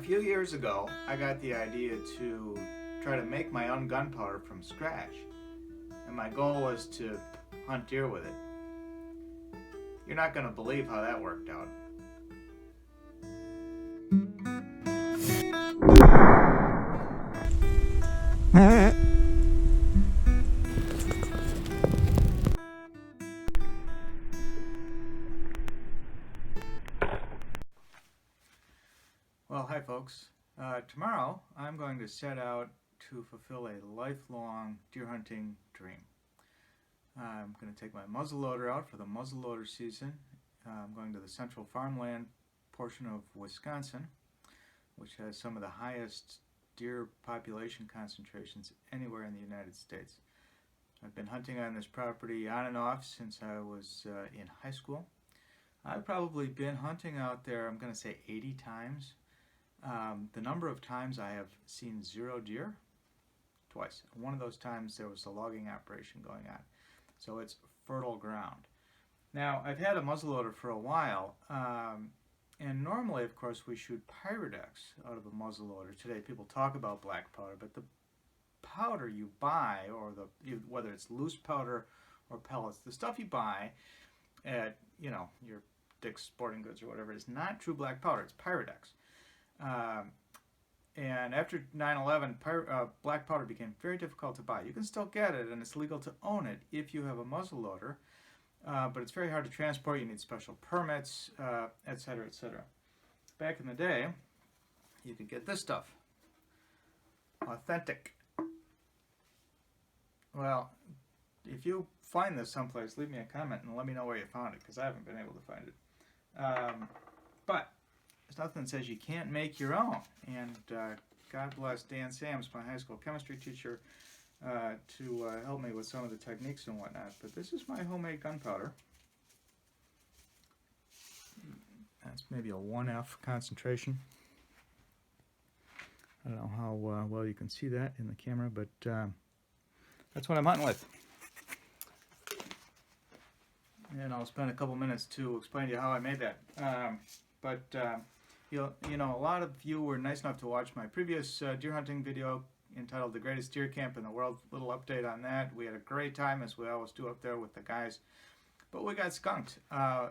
few years ago, I got the idea to try to make my own gunpowder from scratch, and my goal was to hunt deer with it. You're not going to believe how that worked out. Well, hi folks. Tomorrow I'm going to set out to fulfill a lifelong deer hunting dream. I'm going to take my muzzleloader out for the muzzleloader season. I'm going to the central farmland portion of Wisconsin, which has some of the highest deer population concentrations anywhere in the United States. I've been hunting on this property on and off since I was in high school. I've probably been hunting out there, I'm going to say 80 times. The number of times I have seen zero deer, twice. One of those times there was a logging operation going on. So it's fertile ground. Now, I've had a muzzleloader for a while, and normally, of course, we shoot Pyrodex out of a muzzleloader. Today, people talk about black powder, but the powder you buy, or whether it's loose powder or pellets, the stuff you buy at, your Dick's Sporting Goods or whatever, is not true black powder. It's Pyrodex. And after 9/11, black powder became very difficult to buy. You can still get it, and it's legal to own it if you have a muzzleloader, but it's very hard to transport. You need special permits, etc., etc. Back in the day, you could get this stuff. Authentic. Well, if you find this someplace, leave me a comment and let me know where you found it, because I haven't been able to find it. But there's nothing that says you can't make your own. And God bless Dan Sams, my high school chemistry teacher, to help me with some of the techniques and whatnot. But this is my homemade gunpowder. That's maybe a 1F concentration. I don't know how well you can see that in the camera, but that's what I'm hunting with. And I'll spend a couple minutes to explain to you how I made that. A lot of you were nice enough to watch my previous deer hunting video entitled The Greatest Deer Camp in the World. Little update on that. We had a great time, as we always do up there with the guys. But we got skunked. 9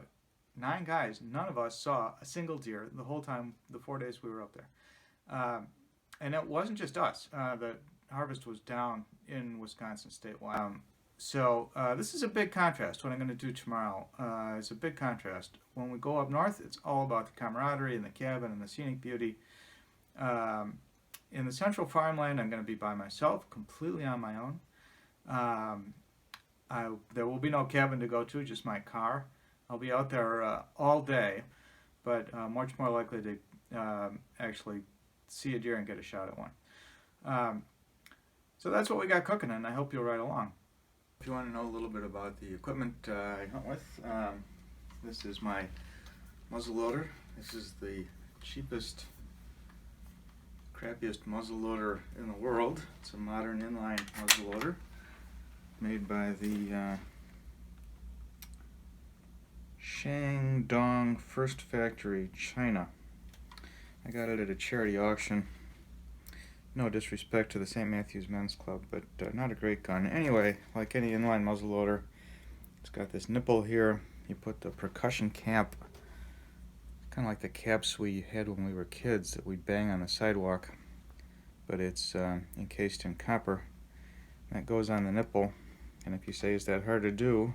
guys, none of us saw a single deer the whole time, the 4 days we were up there. And it wasn't just us. The harvest was down in Wisconsin statewide. So this is a big contrast. What I'm going to do tomorrow is a big contrast. When we go up north, it's all about the camaraderie and the cabin and the scenic beauty. In the central farmland, I'm going to be by myself, completely on my own. There will be no cabin to go to, just my car. I'll be out there all day, but much more likely to actually see a deer and get a shot at one. So that's what we got cooking, and I hope you'll ride along. If you want to know a little bit about the equipment I hunt with, this is my muzzleloader. This is the cheapest, crappiest muzzleloader in the world. It's a modern inline muzzleloader made by the Shandong First Factory, China. I got it at a charity auction. No disrespect to the St. Matthew's Men's Club, but not a great gun. Anyway, like any inline muzzleloader, it's got this nipple here. You put the percussion cap, kind of like the caps we had when we were kids that we'd bang on the sidewalk, but it's encased in copper. That goes on the nipple, and if you say, is that hard to do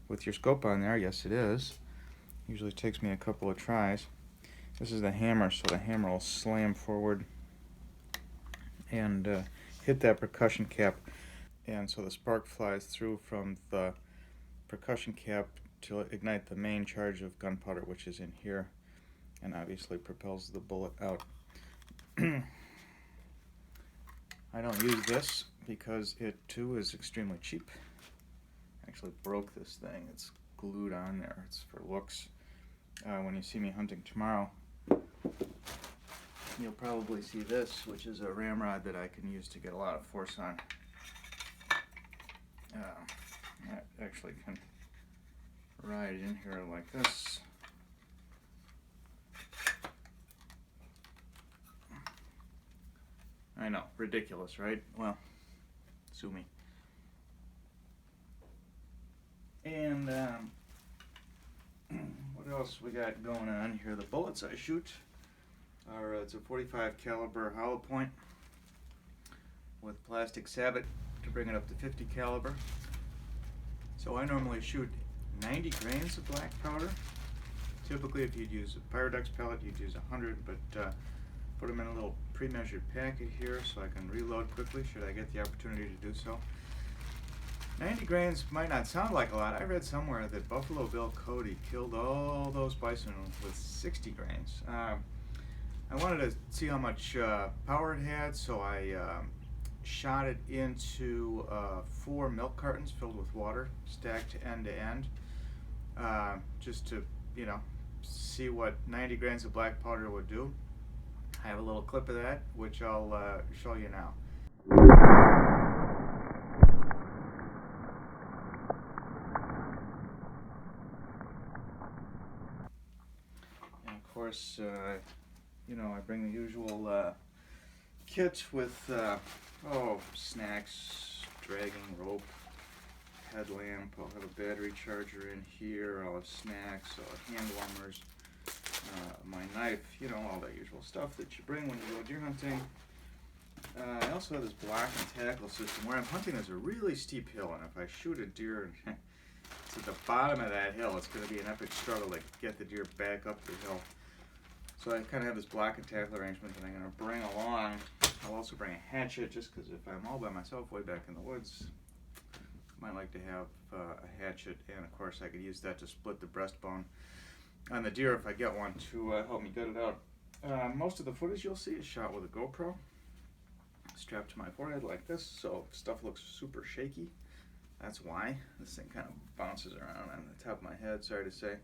with your scope on there? Yes, it is. Usually takes me a couple of tries. This is the hammer, so the hammer will slam forward and hit that percussion cap, and so the spark flies through from the percussion cap to ignite the main charge of gunpowder, which is in here, and obviously propels the bullet out. I don't use this because it too is extremely cheap. I actually broke this thing. It's glued on there. It's for looks. When you see me hunting tomorrow, you'll probably see this, which is a ramrod that I can use to get a lot of force on. That actually can ride in here like this. I know, ridiculous, right? Well, sue me. And what else we got going on here? The bullets I shoot are it's a 45 caliber hollow point with plastic sabot to bring it up to 50 caliber. So I normally shoot 90 grains of black powder. Typically, if you'd use a Pyrodex pellet, you'd use 100, but put them in a little pre-measured packet here so I can reload quickly should I get the opportunity to do so. 90 grains might not sound like a lot. I read somewhere that Buffalo Bill Cody killed all those bison with 60 grains. I wanted to see how much power it had, so I shot it into 4 milk cartons filled with water, stacked end to end, just to, see what 90 grains of black powder would do. I have a little clip of that, which I'll show you now. And of course, I bring the usual kit with snacks, dragging rope, headlamp. I'll have a battery charger in here. I'll have snacks, I'll have hand warmers, my knife, all that usual stuff that you bring when you go deer hunting. I also have this block and tackle system. Where I'm hunting is a really steep hill, and if I shoot a deer to the bottom of that hill, it's going to be an epic struggle to get the deer back up the hill. So I kind of have this block and tackle arrangement that I'm going to bring along. I'll also bring a hatchet, just because if I'm all by myself way back in the woods, I might like to have a hatchet, and of course I could use that to split the breastbone on the deer if I get one to help me gut it out. Most of the footage you'll see is shot with a GoPro strapped to my forehead like this, so if stuff looks super shaky, that's why. This thing kind of bounces around on the top of my head, sorry to say.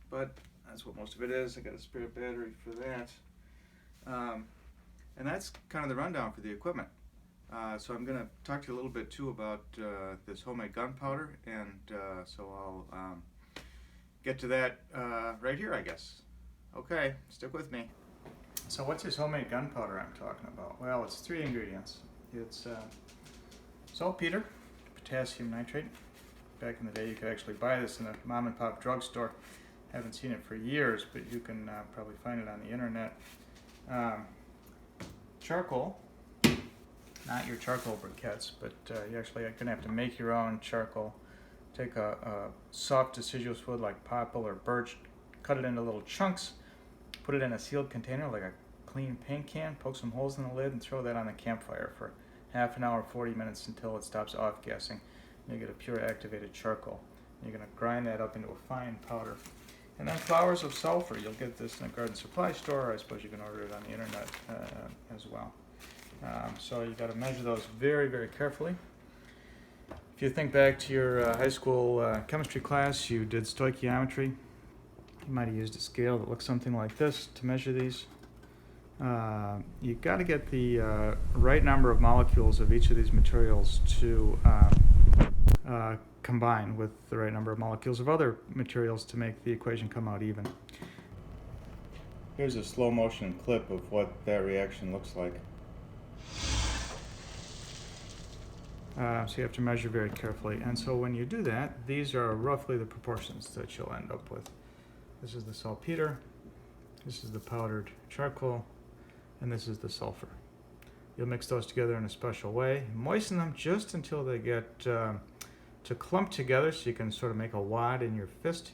But that's what most of it is. I got a spare battery for that. And that's kind of the rundown for the equipment. So I'm going to talk to you a little bit too about this homemade gunpowder, and so I'll get to that right here, I guess. Okay, stick with me. So what's this homemade gunpowder I'm talking about? Well, it's 3 ingredients. It's saltpeter, potassium nitrate. Back in the day, you could actually buy this in a mom and pop drugstore. Haven't seen it for years, but you can probably find it on the internet. Charcoal, not your charcoal briquettes, but you actually are going to have to make your own charcoal. Take a soft deciduous wood like poplar or birch, cut it into little chunks, put it in a sealed container like a clean paint can, poke some holes in the lid, and throw that on the campfire for half an hour, 40 minutes until it stops off-gassing. You get a pure activated charcoal. You're going to grind that up into a fine powder. And then flowers of sulfur. You'll get this in a garden supply store, or I suppose you can order it on the internet as well. So you've got to measure those very, very carefully. If you think back to your high school chemistry class, you did stoichiometry. You might have used a scale that looks something like this to measure these. You've got to get the right number of molecules of each of these materials to combine with the right number of molecules of other materials to make the equation come out even. Here's a slow motion clip of what that reaction looks like. So you have to measure very carefully, and so when you do that, these are roughly the proportions that you'll end up with. This is the saltpeter, this is the powdered charcoal, and this is the sulfur. You'll mix those together in a special way, moisten them just until they get to clump together so you can sort of make a wad in your fist,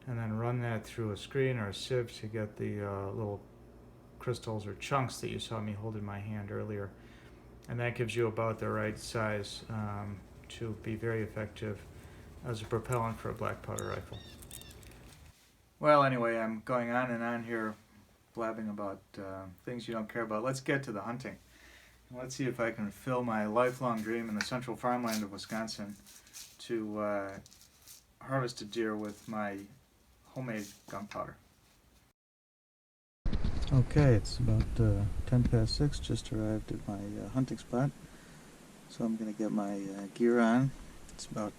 and then run that through a screen or a sieve to get the little crystals or chunks that you saw me hold in my hand earlier. And that gives you about the right size to be very effective as a propellant for a black powder rifle. Well, anyway, I'm going on and on here blabbing about things you don't care about. Let's get to the hunting. Let's see if I can fulfill my lifelong dream in the central farmland of Wisconsin to harvest a deer with my homemade gunpowder. Okay, it's about 10 past 6, just arrived at my hunting spot. So I'm going to get my gear on. It's about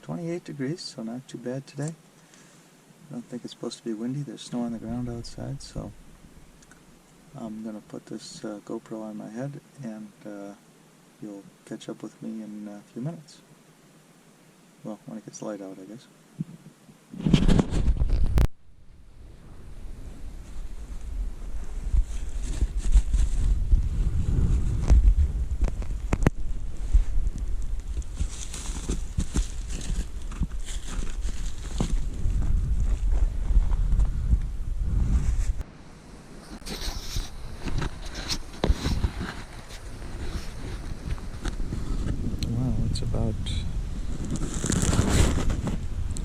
28 degrees, so not too bad today. I don't think it's supposed to be windy. There's snow on the ground outside, so I'm going to put this GoPro on my head, and you'll catch up with me in a few minutes. Well, when it gets light out, I guess.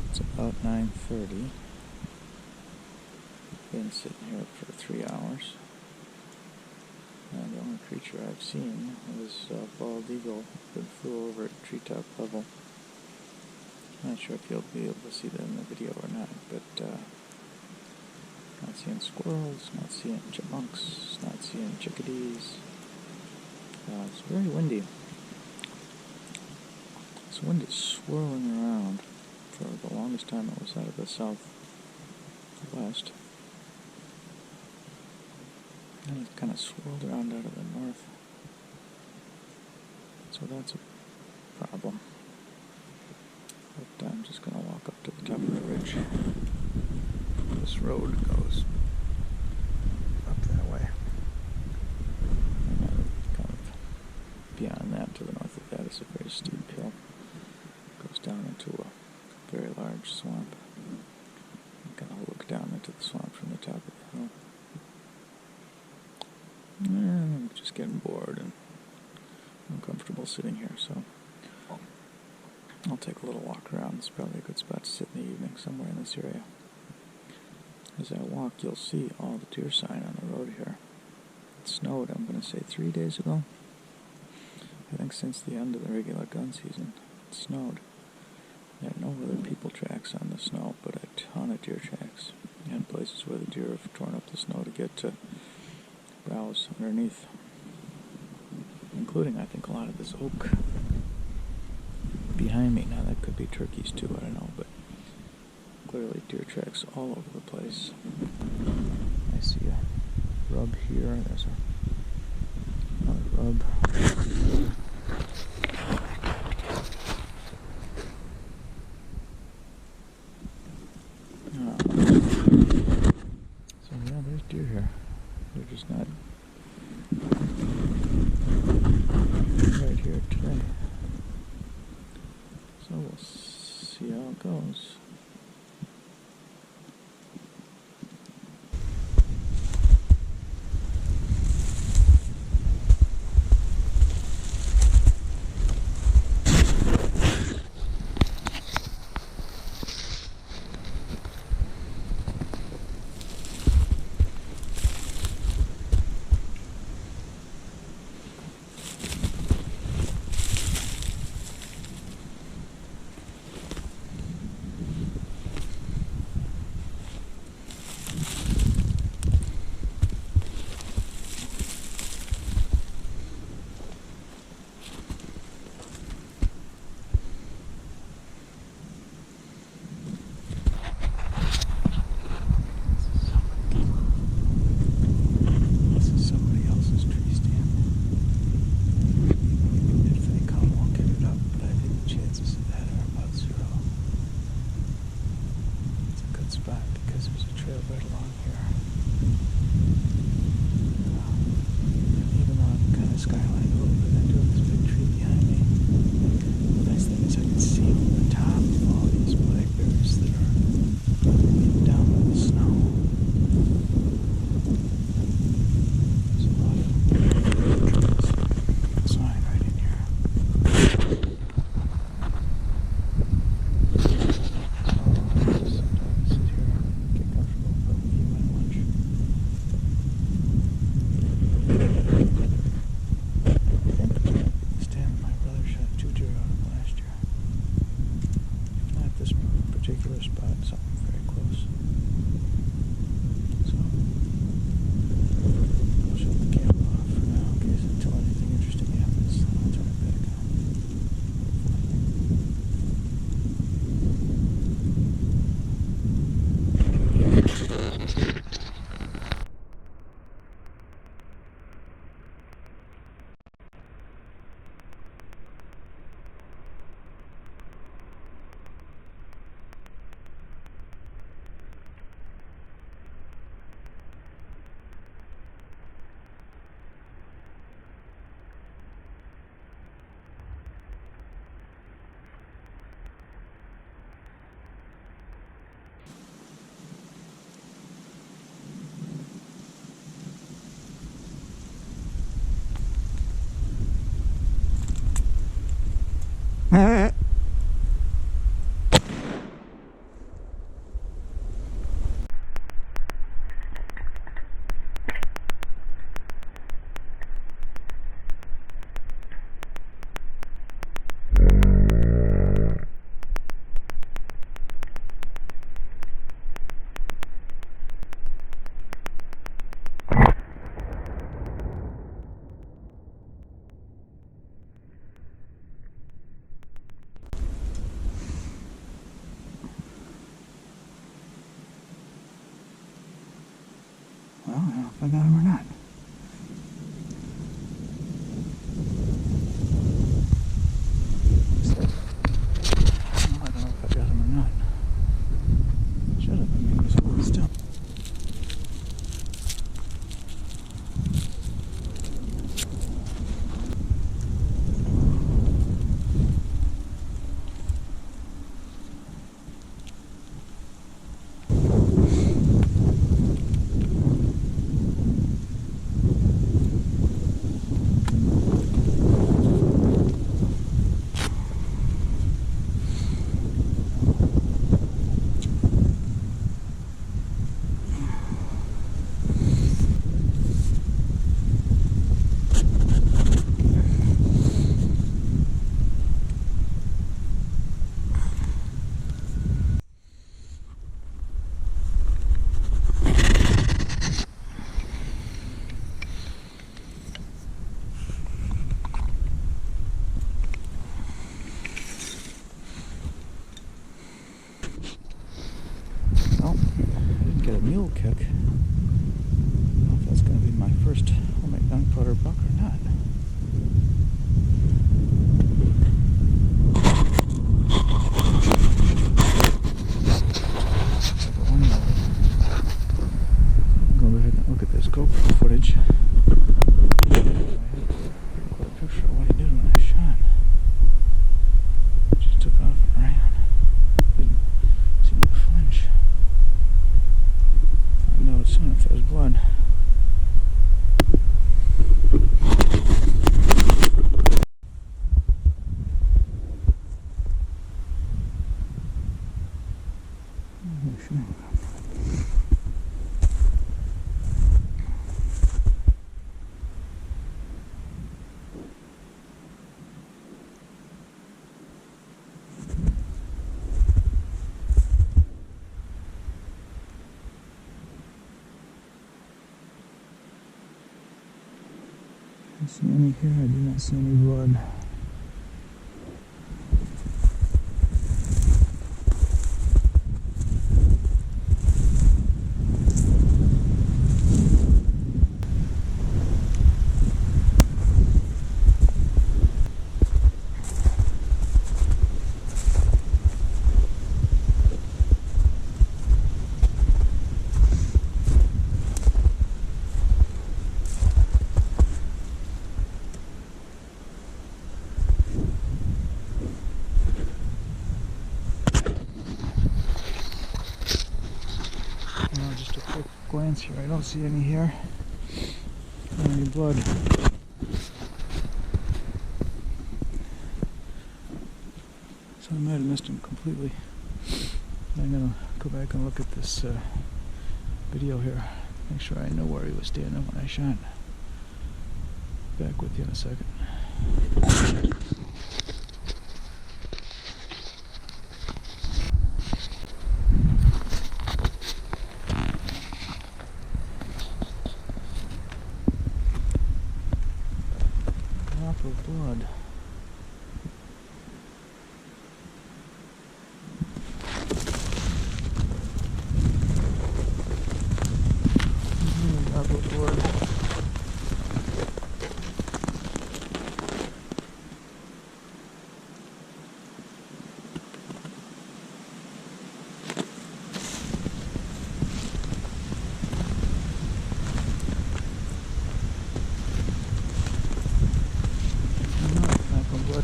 It's about 9:30. Been sitting here for 3 hours, and the only creature I've seen was a bald eagle that flew over at treetop level. Not sure if you'll be able to see that in the video or not, but not seeing squirrels, not seeing chipmunks, not seeing chickadees. It's very windy. This wind is swirling around. For the longest time it was out of the southwest. And it kind of swirled around out of the north. So that's a problem. But I'm just going to walk up to the top of the ridge. This road goes up that way. And kind of beyond that, to the north of that, is a very steep hill. It goes down into a very large swamp. I'm going to look down into the swamp from the top of the hill. And I'm just getting bored and uncomfortable sitting here, so I'll take a little walk around. It's probably a good spot to sit in the evening somewhere in this area. As I walk, you'll see all the deer sign on the road here. It snowed, I'm going to say 3 days ago. I think since the end of the regular gun season, it snowed. There are no other people tracks on the snow, but a ton of deer tracks, and places where the deer have torn up the snow to get to browse underneath, including, I think, a lot of this oak behind me. Now, that could be turkeys too, I don't know, but clearly deer tracks all over the place. I see a rub here, there's another rub. So yeah, there's deer here. They're just not right here today. So we'll see how it goes. Well, I don't know if I got him or not. Well, I don't know if I got him or not. Should have. I mean, he was holding still. Mule kick. I don't know if that's going to be my first homemade gunpowder buck or not. I'm going to go ahead and look at this GoPro footage. I had quite a picture of what he did when I shot. Just took off and ran. Didn't seem to flinch. I know soon if there's blood. I don't see any here. I do not see any blood. Just a quick glance here. I don't see any here. Any blood. So I might have missed him completely. I'm gonna go back and look at this video here. Make sure I know where he was standing when I shot. Back with you in a second. Of blood. Drop of blood.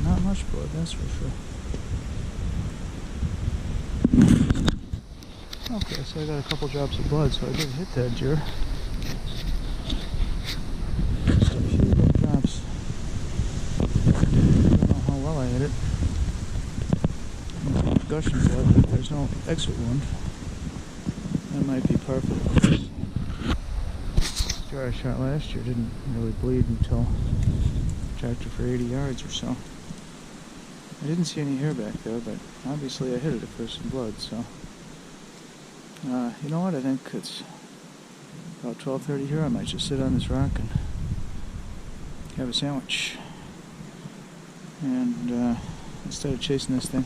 Not much blood, that's for sure. Okay, so I got a couple drops of blood, so I did hit that deer. Just a few little drops. I don't know how well I hit it. concussion blood, but there's no exit wound. That might be perfect. The deer I shot last year didn't really bleed until I tracked her for 80 yards or so. I didn't see any hair back there, but obviously I hit it for some blood, so. You know what, I think it's about 12:30 here. I might just sit on this rock and have a sandwich. And instead of chasing this thing.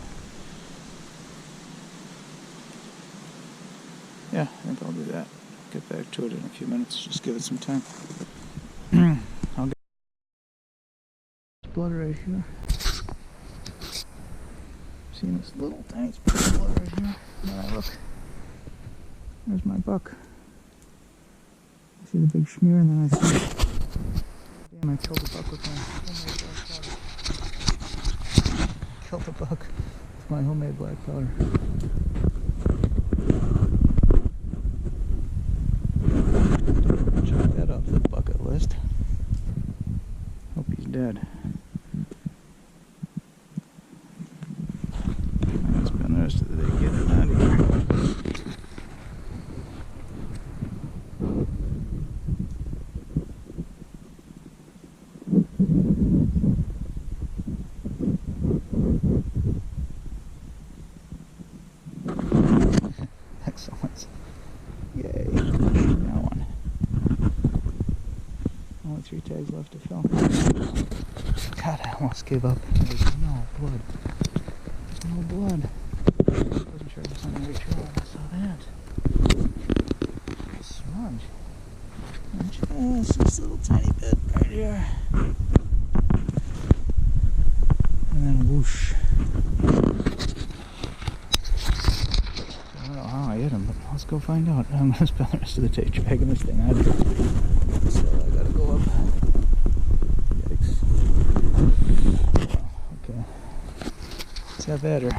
Yeah, I think I'll do that. Get back to it in a few minutes. Just give it some time. I'll get blood right here. Seeing this little tiny spot of blood right here. When I look, there's my buck. I see the big smear, and then I see. Damn! I killed the buck with my homemade black powder. Killed the buck with my homemade black powder. Check that off the bucket list. Hope he's dead. I'll spend the rest of the day getting out of here. Excellent. Yay. Now one. Only 3 tags left to fill. God, I almost gave up. There's no blood. No blood. I wasn't sure it was on the right trail when I saw that. Smudge. And just this little tiny bit right here. And then whoosh. I don't know how I hit him, but let's go find out. I'm going to spend the rest of the day dragging this thing out of here. So I gotta go up. Yikes. Wow, okay. Is that better?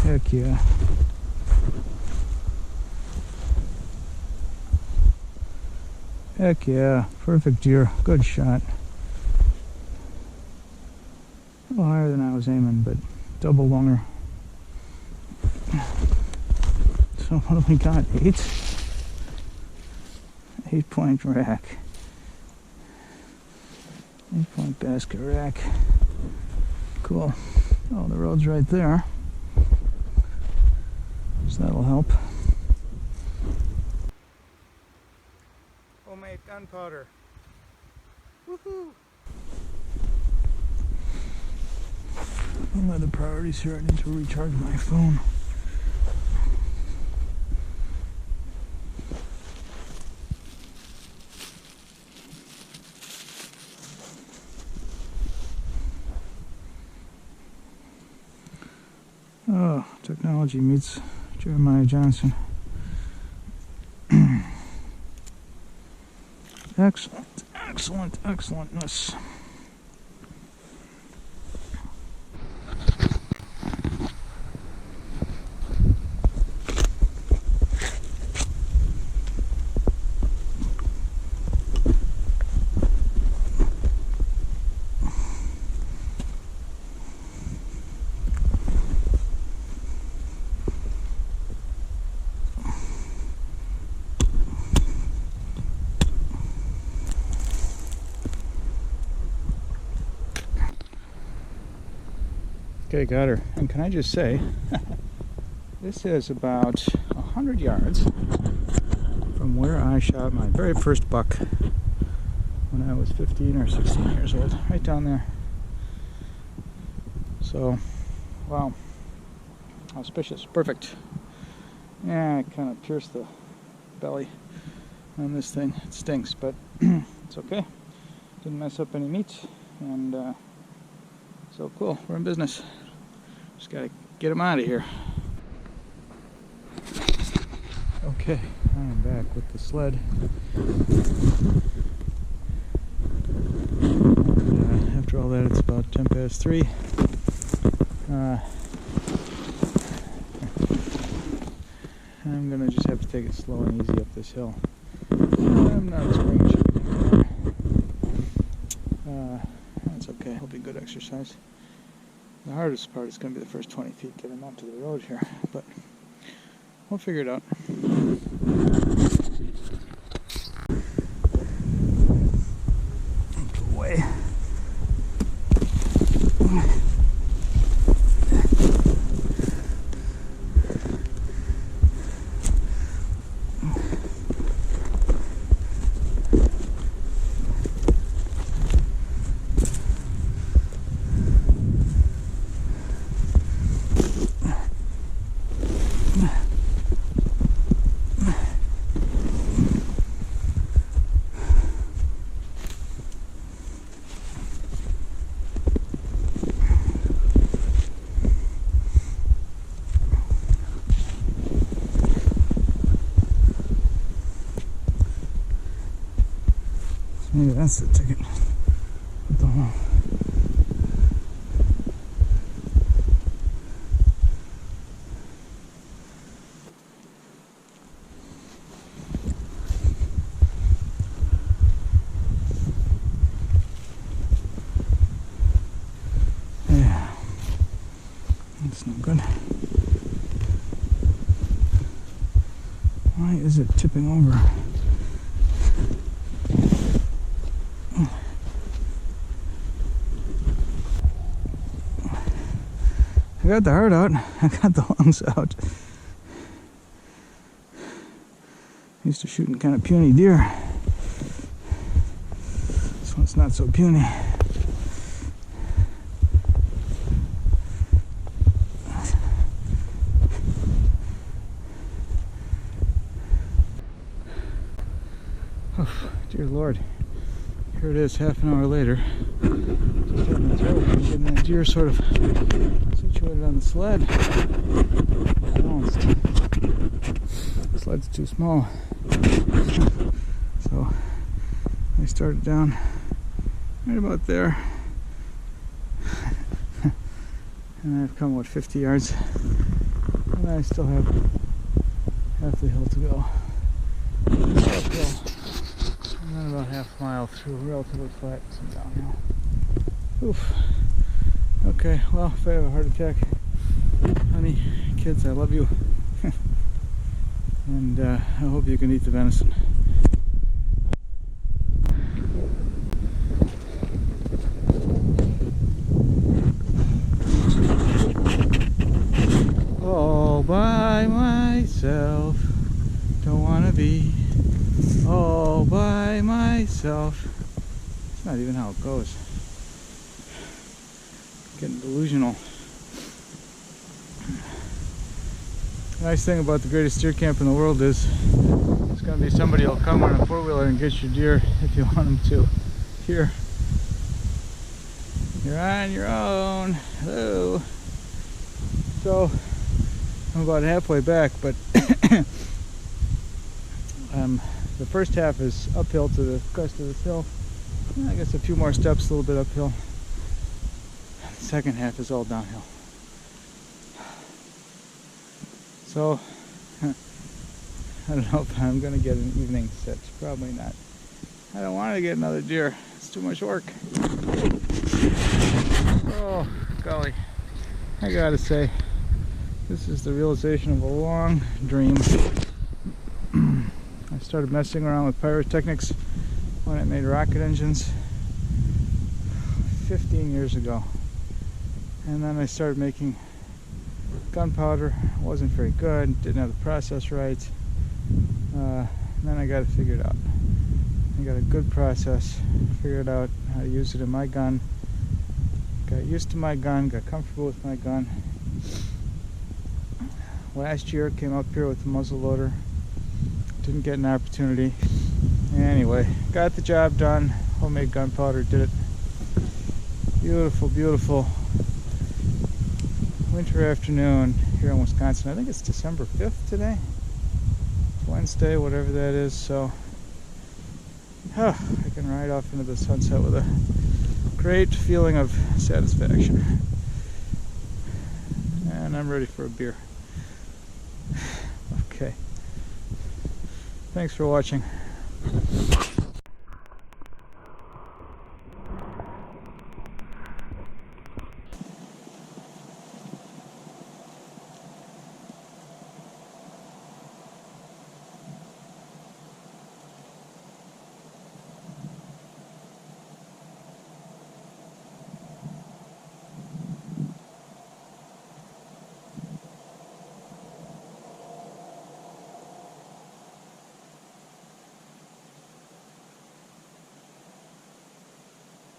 Heck yeah. Heck yeah. Perfect deer. Good shot. A little higher than I was aiming, but double lunger. So what do we got? 8-point rack. 8-point basket rack. Cool. Oh, the road's right there. So that'll help. Homemade gunpowder. Woohoo! One of the priorities here, I need to recharge my phone. Oh, technology meets Jeremiah Johnson. Excellent, excellent, excellentness. Okay, got her. And can I just say, this is about 100 yards from where I shot my very first buck when I was 15 or 16 years old. Right down there. So, wow. Auspicious. Perfect. Yeah, I kind of pierced the belly on this thing. It stinks, but it's okay. Didn't mess up any meat. And so cool. We're in business. Just gotta get him out of here. Okay, I am back with the sled. And, after all that, it's about 10 past 3. I'm gonna just have to take it slow and easy up this hill. I'm not a spring chicken anymore. That's okay, it'll be good exercise. The hardest part is gonna be the first 20 feet getting onto the road here, but we'll figure it out. Go away. Maybe that's the ticket. I don't know. Yeah, that's no good. Why is it tipping over? I got the heart out, I got the lungs out. Used to shooting kind of puny deer. This one's not so puny. Oh, dear Lord. Here it is, half an hour later. Just taking the throat and getting that deer sort of situated on the sled. Balanced. The sled's too small. So I started down right about there. And I've come, what, 50 yards? And I still have half the hill to go. Uphill. And then about half a mile through relatively flat, some downhill. Oof. Okay, well, if I have a heart attack, honey, kids, I love you. And I hope you can eat the venison. All by myself, don't wanna be all by myself. It's not even how it goes. Getting delusional. The nice thing about the greatest deer camp in the world is there's going to be somebody who'll come on a four-wheeler and get your deer if you want them to. Here, you're on your own. Hello. So I'm about halfway back, but the first half is uphill to the crest of this hill. I guess a few more steps, a little bit uphill. The second half is all downhill. So I don't know if I'm going to get an evening set. Probably not. I don't want to get another deer. It's too much work. Oh, golly. I gotta say, this is the realization of a long dream. I started messing around with pyrotechnics when I made rocket engines 15 years ago. And then I started making gunpowder. It wasn't very good, didn't have the process right. Then I got it figured out. I got a good process, figured out how to use it in my gun. Got used to my gun, got comfortable with my gun. Last year came up here with the muzzle loader. Didn't get an opportunity. Anyway, got the job done. Homemade gunpowder, did it. Beautiful, beautiful winter afternoon here in Wisconsin. I think it's December 5th today. Wednesday, whatever that is, so I can ride off into the sunset with a great feeling of satisfaction. And I'm ready for a beer. Okay. Thanks for watching.